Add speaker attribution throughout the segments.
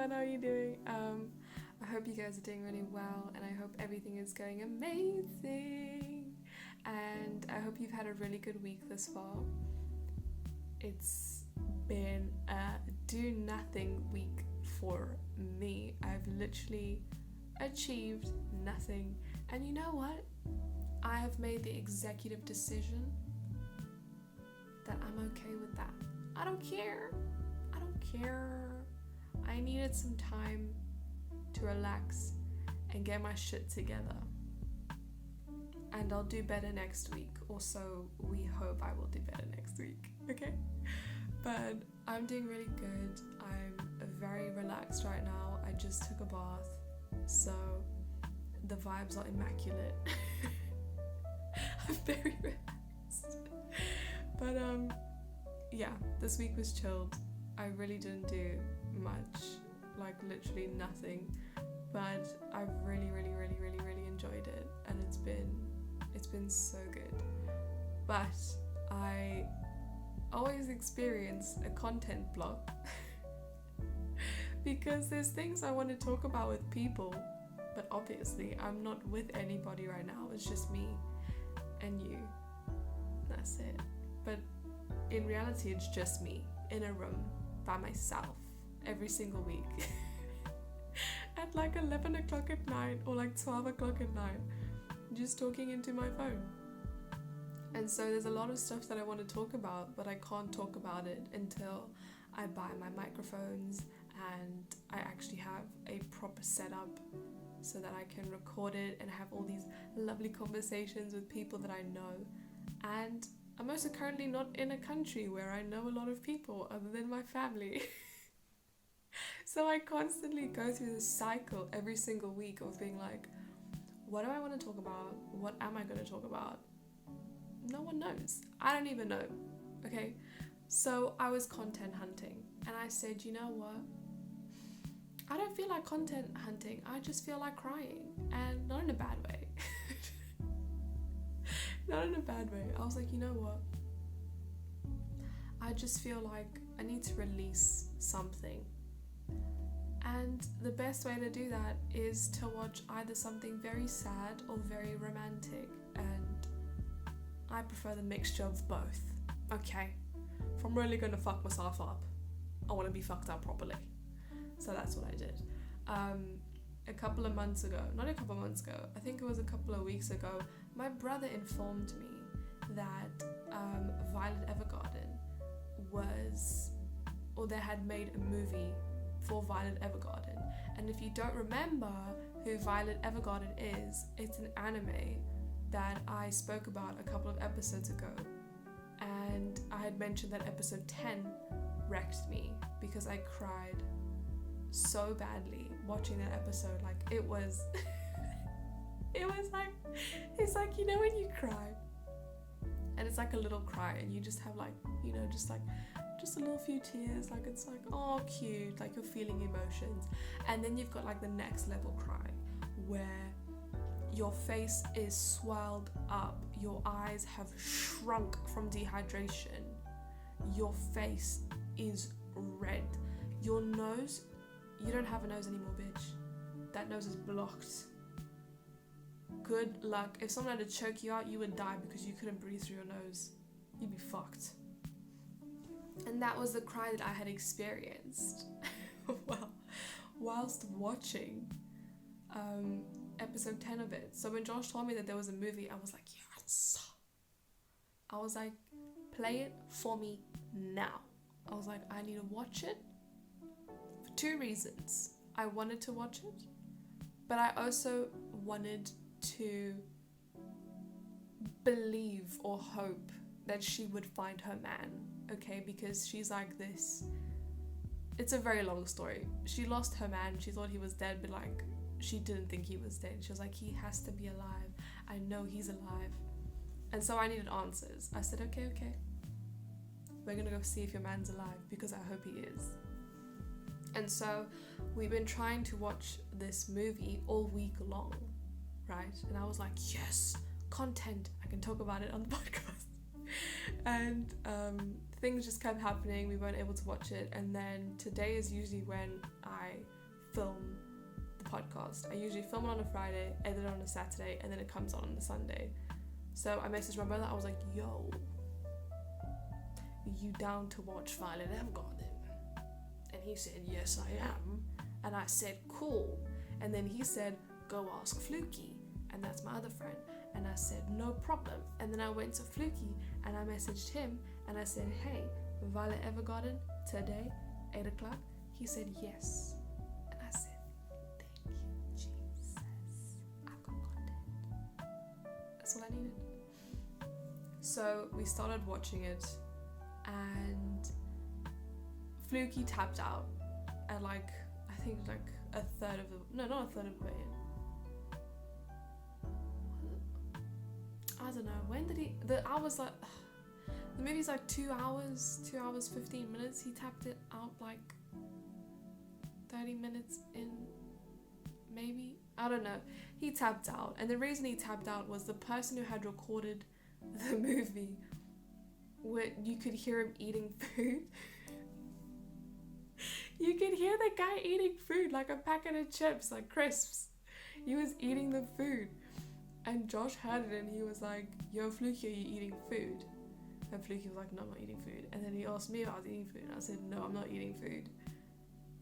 Speaker 1: everyone, how are you doing? I hope you guys are doing really well, and I hope everything is going amazing. And I hope you've had a really good week thus far. It's been a do nothing week for me. I've literally achieved nothing. And you know what? I have made the executive decision that I'm okay with that. I don't care. I needed some time to relax and get my shit together. And I'll do better next week. Also, we hope I will do better next week, okay? But I'm doing really good. I'm very relaxed right now. I just took a bath, so the vibes are immaculate. I'm very relaxed. But yeah, this week was chilled. I really didn't do much, like literally nothing, but I've really enjoyed it, and it's been so good. But I always experience a content block because there's things I want to talk about with people, but obviously I'm not with anybody right now. It's just me and you. That's it. But in reality, it's just me in a room by myself every single week at like 11 o'clock at night or like 12 o'clock at night, just talking into my phone. And so there's a lot of stuff that I want to talk about, but I can't talk about it until I buy my microphones and I actually have a proper setup so that I can record it and have all these lovely conversations with people that I know. And I'm also currently not in a country where I know a lot of people other than my family. So I constantly go through this cycle every single week of being like, what do I want to talk about? What am I going to talk about? No one knows. I don't even know. Okay? So I was content hunting, and I said, you know what? I don't feel like content hunting. I just feel like crying, and not in a bad way. Not in a bad way. I was like, you know what? I just feel like I need to release something. And the best way to do that is to watch either something very sad or very romantic. And I prefer the mixture of both. Okay? If I'm really going to fuck myself up, I want to be fucked up properly. So that's what I did. A couple of months ago, I think it was a couple of weeks ago, my brother informed me that Violet Evergarden they had made a movie for Violet Evergarden. And if you don't remember who Violet Evergarden is, it's an anime that I spoke about a couple of episodes ago. And I had mentioned that episode 10 wrecked me because I cried so badly watching that episode. Like it was like, it's like, you know when you cry and it's like a little cry and you just have like, you know, just a little few tears, like it's like, oh cute, like you're feeling emotions. And then you've got like the next level cry where your face is swelled up, your eyes have shrunk from dehydration, your face is red, your nose, you don't have a nose anymore, bitch. That nose is blocked. Good luck. If someone had to choke you out, you would die because you couldn't breathe through your nose. You'd be fucked. And that was the cry that I had experienced whilst watching episode 10 of it. So when Josh told me that there was a movie, I was like, yes. I was like, play it for me now. I was like, I need to watch it for 2 reasons. I wanted to watch it, but I also wanted to believe or hope that she would find her man, okay? Because she's like this. It's a very long story. She lost her man. She thought he was dead, but like she didn't think he was dead. She was like, he has to be alive. I know he's alive. And so I needed answers. I said, okay. We're gonna go see if your man's alive because I hope he is. And so we've been trying to watch this movie all week long, right? And I was like, yes, content. I can talk about it on the podcast. And things just kept happening. We weren't able to watch it. And then today is usually when I film the podcast. I usually film it on a Friday, edit it on a Saturday, and then it comes on a Sunday. So I messaged my brother. I was like, yo, you down to watch Violet Evergarden? And he said, yes, I am. And I said, cool. And then he said, go ask Fluky. And that's my other friend. And I said, no problem. And then I went to Fluky and I messaged him and I said, hey, Violet Evergarden today, 8 o'clock? He said, yes. And I said, thank you, Jesus. I've got content. That's all I needed. So we started watching it and Fluky tapped out at I think a third of the, no, not a third of the way in. I don't know, when did he, the movie's 2 hours 15 minutes. He tapped it out 30 minutes in, maybe, I don't know. He tapped out, and the reason he tapped out was the person who had recorded the movie, where you could hear him eating food. You could hear the guy eating food, like a packet of chips, like crisps. He was eating the food. And Josh heard it and he was like, yo, Fluky, are you eating food? And Fluky was like, no, I'm not eating food. And then he asked me if I was eating food. And I said, no, I'm not eating food.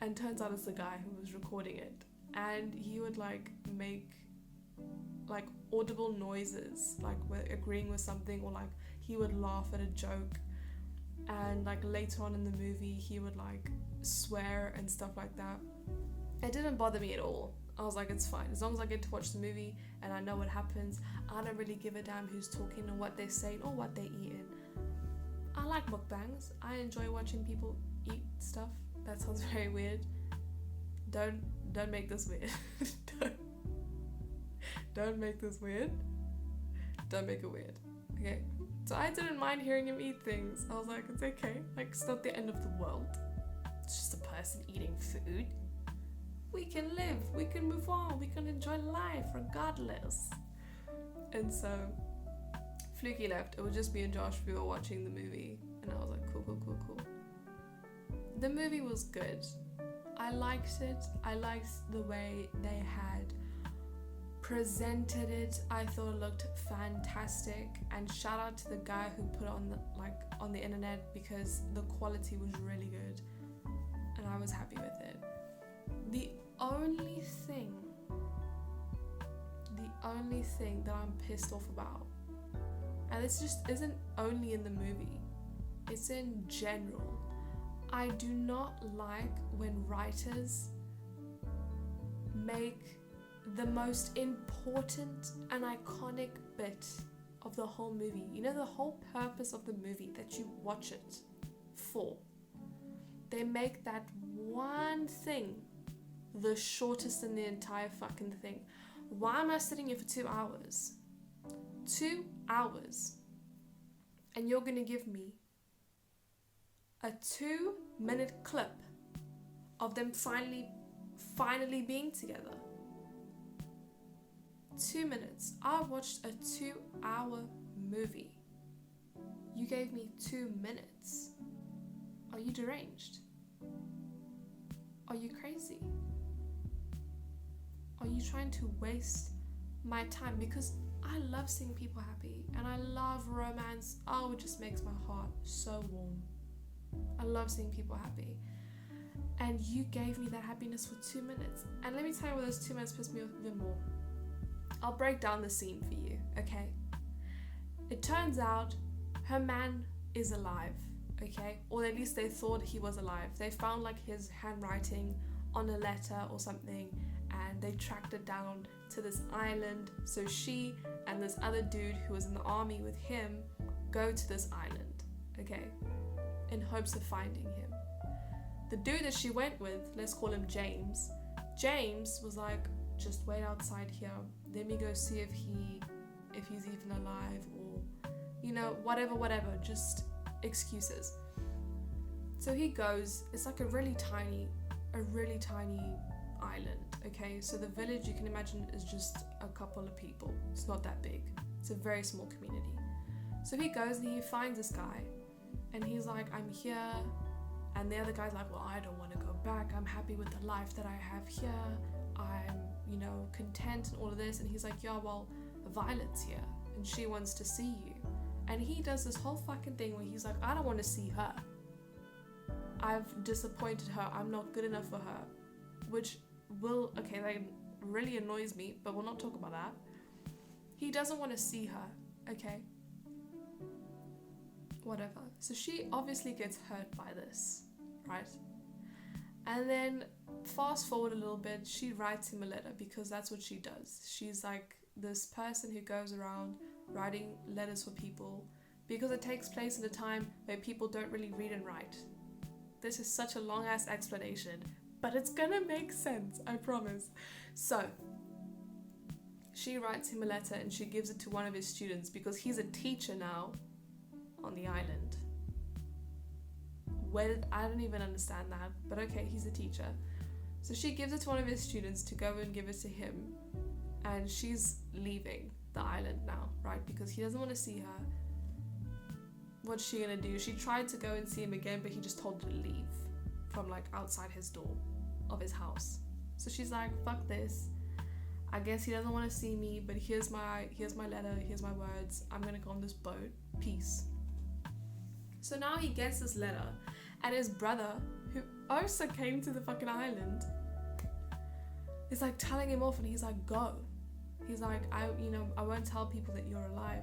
Speaker 1: And turns out it's the guy who was recording it. And he would make audible noises, agreeing with something, or he would laugh at a joke. And later on in the movie, he would swear and stuff like that. It didn't bother me at all. I was like, it's fine. As long as I get to watch the movie and I know what happens, I don't really give a damn who's talking and what they're saying or what they're eating. I like mukbangs. I enjoy watching people eat stuff. That sounds very weird. Don't make this weird. Don't make this weird. Don't make it weird. Okay? So I didn't mind hearing him eat things. I was like, it's okay. It's not the end of the world. It's just a person eating food. We can live, we can move on, we can enjoy life regardless. And so Fluky left. It was just me and Josh. We were watching the movie and I was like, cool. The movie was good. I liked it. I liked the way they had presented it. I thought it looked fantastic, and shout out to the guy who put it on the internet, because the quality was really good and I was happy with it. The only thing that I'm pissed off about, and this just isn't only in the movie, it's in general, I do not like when writers make the most important and iconic bit of the whole movie, the whole purpose of the movie that you watch it for, they make that one thing the shortest in the entire fucking thing. Why am I sitting here for 2 hours? 2 hours. And you're gonna give me a 2-minute clip of them finally being together. 2 minutes. I watched a 2-hour movie. You gave me 2 minutes. Are you deranged? Are you crazy? Are you trying to waste my time? Because I love seeing people happy and I love romance. Oh, it just makes my heart so warm. I love seeing people happy. And you gave me that happiness for 2 minutes. And let me tell you why those 2 minutes pissed me off even more. I'll break down the scene for you, okay? It turns out her man is alive, okay? Or at least they thought he was alive. They found his handwriting on a letter or something, and they tracked it down to this island. So she and this other dude who was in the army with him go to this island, okay, in hopes of finding him. The dude that she went with, let's call him James was like, just wait outside here, let me go see if he's even alive, or whatever, just excuses. So he goes. It's a really tiny island, okay? So the village, you can imagine, is just a couple of people. It's not that big. It's a very small community. So he goes and he finds this guy and he's like, I'm here. And the other guy's like, well, I don't want to go look back, I'm happy with the life that I have here. I'm, you know, content and all of this. And he's like, yeah, well, Violet's here and she wants to see you. And he does this whole fucking thing where he's like, I don't want to see her. I've disappointed her. I'm not good enough for her. Which that really annoys me, but we'll not talk about that. He doesn't want to see her, okay? Whatever. So she obviously gets hurt by this, right? And then fast forward a little bit, she writes him a letter because that's what she does. She's like this person who goes around writing letters for people because it takes place in a time where people don't really read and write. This is such a long ass explanation, but it's gonna make sense, I promise. So she writes him a letter and she gives it to one of his students because he's a teacher now on the island. I don't even understand that, but okay, he's a teacher. So she gives it to one of his students to go and give it to him, and she's leaving the island now, right? Because he doesn't want to see her. What's she gonna do? She tried to go and see him again, but he just told her to leave from like outside his door of his house. So she's like, fuck this. I guess he doesn't want to see me, but here's my letter, here's my words. I'm gonna go on this boat. Peace. So now he gets this letter, and his brother, who also came to the fucking island, is like telling him off, and he's like, go. He's like, I won't tell people that you're alive.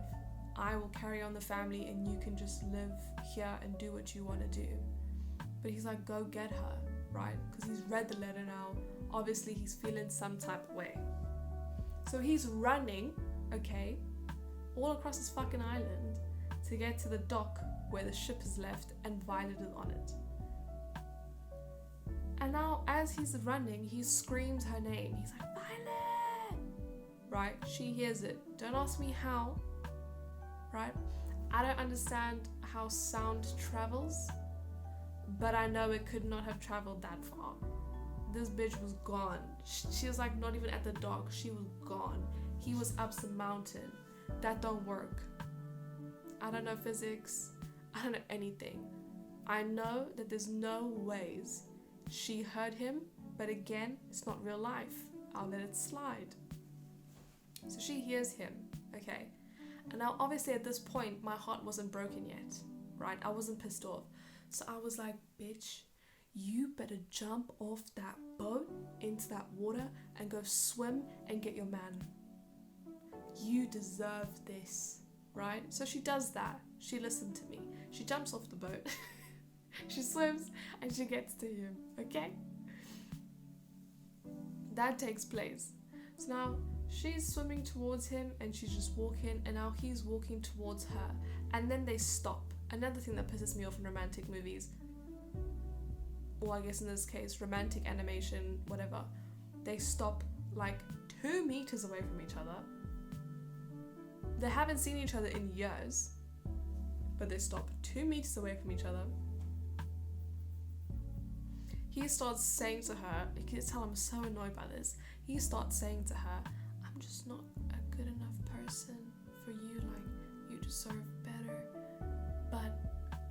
Speaker 1: I will carry on the family and you can just live here and do what you want to do. But he's like, go get her, right? Because he's read the letter now. Obviously he's feeling some type of way. So he's running, okay, all across this fucking island to get to the dock where the ship is left and Violet is on it. And now as he's running, he screams her name. He's like, Violet! Right? She hears it. Don't ask me how. Right? I don't understand how sound travels, but I know it could not have traveled that far. This bitch was gone. She was like not even at the dock. She was gone. He was up some mountain. That don't work. I don't know physics. I don't know anything. I know that there's no ways she heard him, but again, it's not real life. I'll let it slide. So she hears him, okay? And now obviously at this point, my heart wasn't broken yet, right? I wasn't pissed off. So I was like, bitch, you better jump off that boat into that water and go swim and get your man. You deserve this, right? So she does that. She listened to me. She jumps off the boat. She swims and she gets to him, okay? That takes place. So now she's swimming towards him and she's just walking, and now he's walking towards her, and then they stop. Another thing that pisses me off in romantic movies, or I guess in this case romantic animation, whatever, they stop like 2 meters away from each other. They haven't seen each other in years, but they stop 2 meters away from each other. He starts saying to her, you can tell I'm so annoyed by this, he starts saying to her, I'm just not a good enough person for you, like, you deserve better, but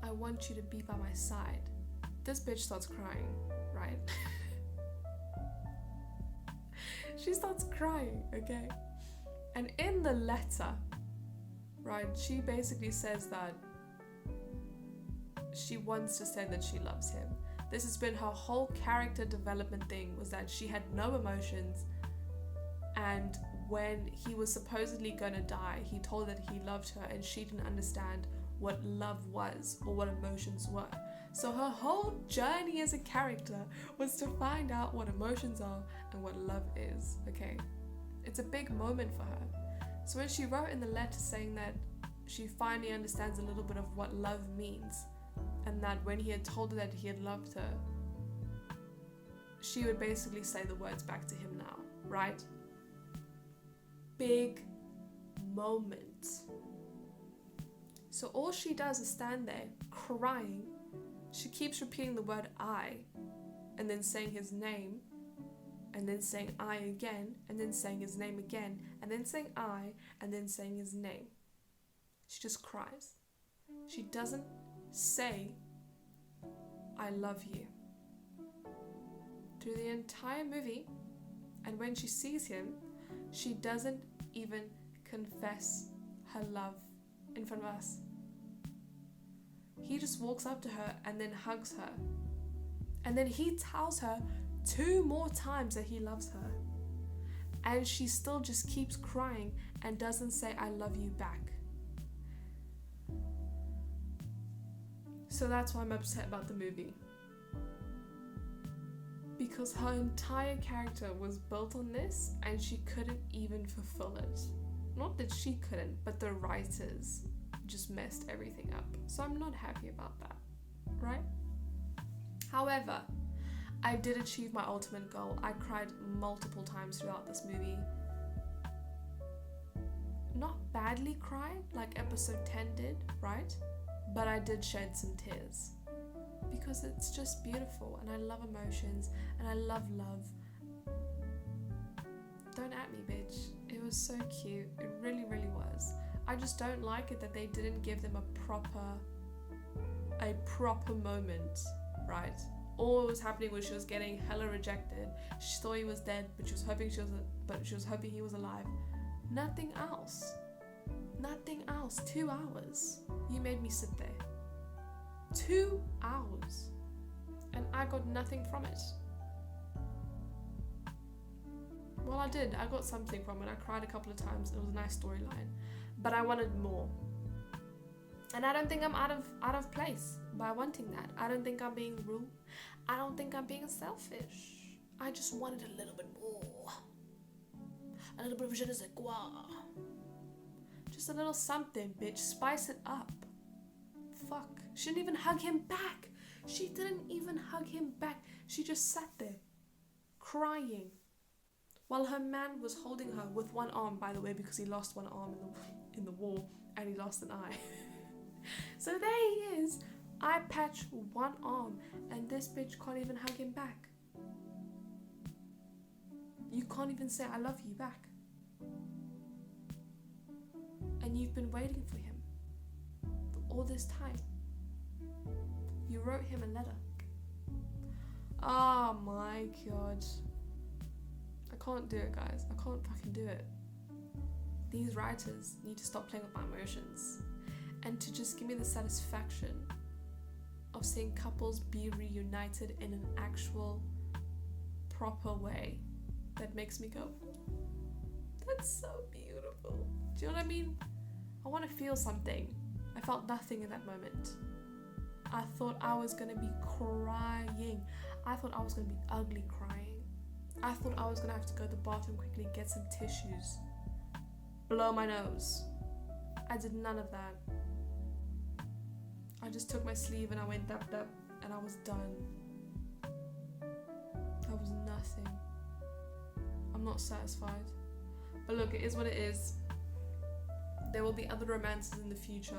Speaker 1: I want you to be by my side. This bitch starts crying, right? She starts crying, okay? And in the letter, right, she basically says that she wants to say that she loves him. This has been her whole character development thing, was that she had no emotions, and when he was supposedly gonna die, he told her that he loved her and she didn't understand what love was or what emotions were. So her whole journey as a character was to find out what emotions are and what love is, okay? It's a big moment for her. So when she wrote in the letter saying that she finally understands a little bit of what love means, and that when he had told her that he had loved her, she would basically say the words back to him now, right? Big moment. So all she does is stand there crying. She keeps repeating the word I, and then saying his name, and then saying I again, and then saying his name again, and then saying I, and then saying his name. She just cries. She doesn't say I love you. through the entire movie, and when she sees him, she doesn't even confess her love in front of us. He just walks up to her and then hugs her. And then he tells her 2 more times that he loves her. And she still just keeps crying and doesn't say, I love you back. So that's why I'm upset about the movie. Because her entire character was built on this and she couldn't even fulfill it. Not that she couldn't, but the writers just messed everything up. So I'm not happy about that, right? However, I did achieve my ultimate goal. I cried multiple times throughout this movie. Not badly cried like episode 10 did, right? But I did shed some tears. Because it's just beautiful and I love emotions and I love love. Don't at me, bitch. It was so cute. It really, really was. I just don't like it that they didn't give them a proper moment, right? All that was happening was she was getting hella rejected. She thought he was dead, but she was hoping he was alive. Nothing else. Nothing else. 2 hours. You made me sit there. 2 hours. And I got nothing from it. Well, I did. I got something from it. I cried a couple of times. It was a nice storyline. But I wanted more. And I don't think I'm out of place by wanting that. I don't think I'm being rude. I don't think I'm being selfish. I just wanted a little bit more. A little bit of je ne sais quoi. Just a little something, bitch. Spice it up. Fuck. She didn't even hug him back. She didn't even hug him back. She just sat there, crying. While her man was holding her with one arm, by the way, because he lost one arm in the war and he lost an eye. So there he is, eye patch, one arm, and this bitch can't even hug him back. You can't even say I love you back. And you've been waiting for him for all this time. You wrote him a letter. Oh my god. I can't do it, guys. I can't fucking do it. These writers need to stop playing with my emotions and to just give me the satisfaction of seeing couples be reunited in an actual proper way that makes me go, that's so beautiful. Do you know what I mean? I want to feel something. I felt nothing in that moment. I thought I was going to be crying. I thought I was going to be ugly crying. I thought I was going to have to go to the bathroom quickly, get some tissues, blow my nose. I did none of that. I just took my sleeve and I went dap dap and I was done. That was nothing. I'm not satisfied. But look, it is what it is. There will be other romances in the future.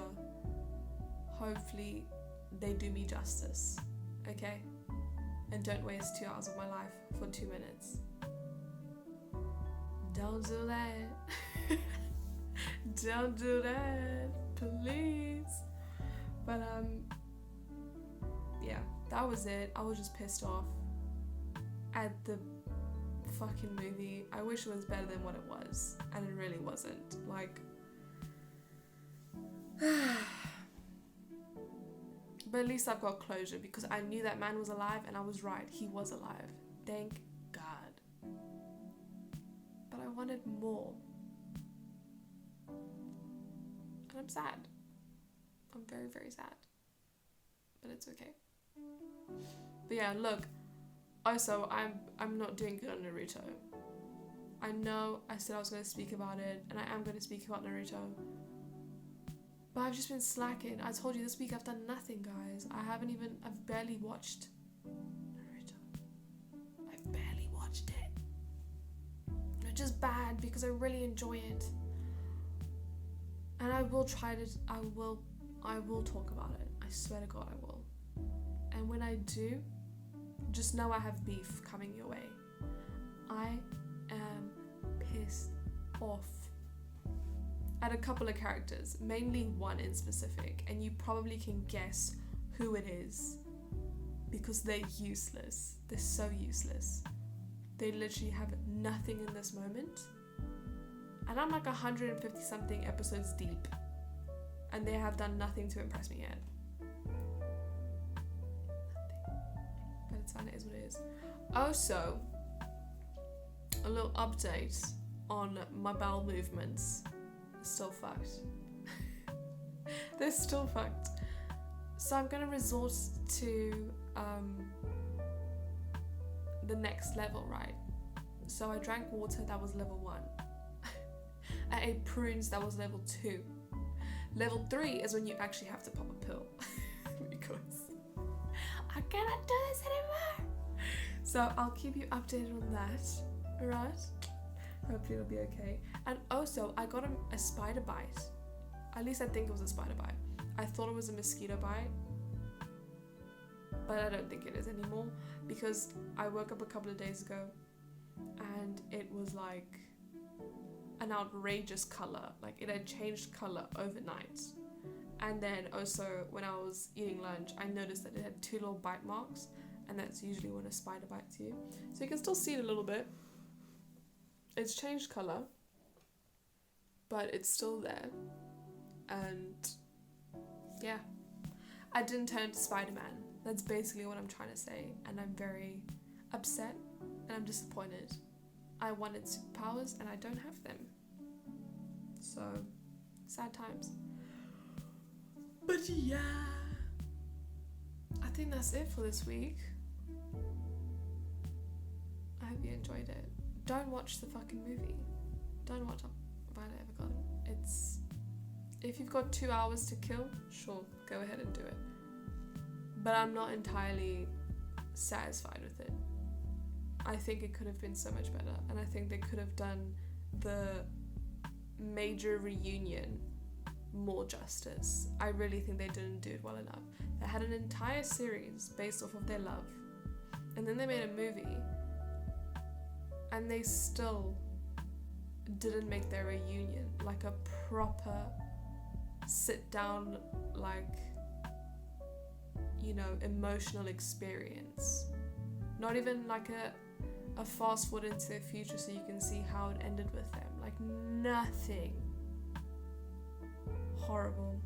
Speaker 1: Hopefully they do me justice, okay? And don't waste 2 hours of my life for 2 minutes. Don't do that. Don't do that, please. But yeah, that was it. I was just pissed off at the fucking movie. I wish it was better than what it was, and it really wasn't. Like, but at least I've got closure because I knew that man was alive and I was right. He was alive. Thank God. But I wanted more. And I'm sad. I'm very, very sad. But it's okay. But yeah, look. Also, I'm not doing good on Naruto. I know I said I was going to speak about it, and I am going to speak about Naruto. But I've just been slacking. I told you this week I've done nothing, guys. I've barely watched Naruto. I've barely watched it. Which is bad because I really enjoy it. And I will try to, I will talk about it. I swear to God I will. And when I do, just know I have beef coming your way. I am pissed off at a couple of characters, mainly one in specific, and you probably can guess who it is. because they're useless. They're so useless. They literally have nothing in this moment. And I'm like 150 something episodes deep. And they have done nothing to impress me yet. Nothing. But it's fine, it is what it is. Also, a little update on my bowel movements. They're still fucked. They're still fucked. So I'm gonna resort to the next level, right? So I drank water that was level 1. I ate prunes that was level 2. Level 3 is when you actually have to pop a pill. Because I cannot do this anymore. So I'll keep you updated on that, alright? Hopefully it'll be okay. And also, I got a spider bite. At least I think it was a spider bite. I thought it was a mosquito bite, but I don't think it is anymore, because I woke up a couple of days ago and it was like an outrageous color. Like, it had changed color overnight. And then also when I was eating lunch, I noticed that it had 2 little bite marks, and that's usually when a spider bites you. So you can still see it a little bit. It's changed color, but it's still there. And yeah, I didn't turn into Spider-Man. That's basically what I'm trying to say, and I'm very upset and I'm disappointed. I wanted superpowers and I don't have them. So, sad times. But yeah, I think that's it for this week. I hope you enjoyed it. Don't watch the fucking movie. Don't watch Violet Evergarden. If you've got 2 hours to kill, sure, go ahead and do it. But I'm not entirely satisfied with it. I think it could have been so much better, and I think they could have done the major reunion more justice. I really think they didn't do it well enough. They had an entire series based off of their love, and then they made a movie, and they still didn't make their reunion like a proper sit down, like, you know, emotional experience. Not even like a fast forward into their future so you can see how it ended with them. Like, nothing. Horrible.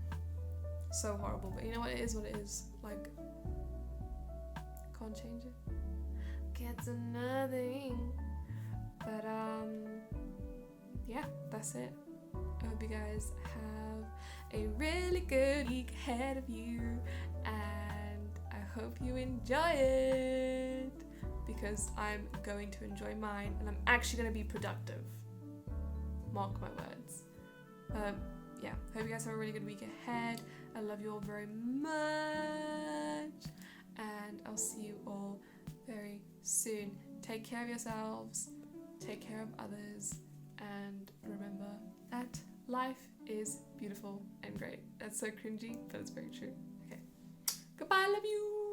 Speaker 1: So horrible. But you know what, it is what it is. Like, can't change it. Can't do nothing. But yeah, that's it. I hope you guys have a really good week ahead of you, and I hope you enjoy it, because I'm going to enjoy mine, and I'm actually going to be productive. Mark my words. Yeah, hope you guys have a really good week ahead. I love you all very much, and I'll see you all very soon. Take care of yourselves, take care of others, and remember that life is beautiful and great. That's so cringy, but it's very true. Okay. Goodbye, love you.